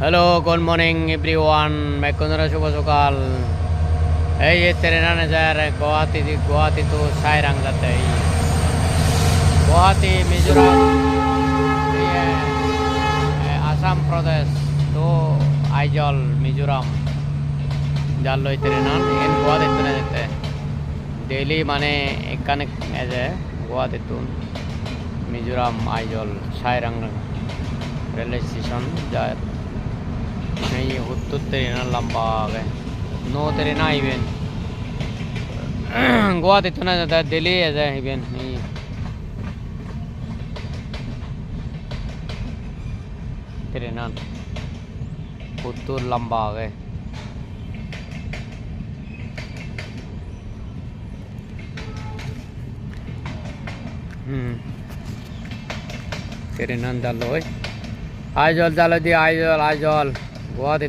hello good morning everyone মেকন্দরা শুভ সকাল এই যে ট্রেন আনে যায় গুয়াহাটি তো সাইরাং যাতে গুয়াহাটি মিজোরাম আসাম প্রদেশ তো আইজল মিজোরাম জাল ট্রেন আন এন গুয়াহাটি তো যেতে ডেইলি মানে এখানে গুয়াহাটি তো মিজোরাম আইজল সাইরাং রেলওয়ে স্টেশন যায় नहीं हुत्तु ट्रेन लंबा आ गए नो ट्रेन इवेन गुवाहाटी तो ना जाता है दिल्ली है इवेन नहीं ट्रेन हुत्तु लंबा आ गए ट्रेन डालो आइजल डालो दी आइजल आइजल गुवाहाटी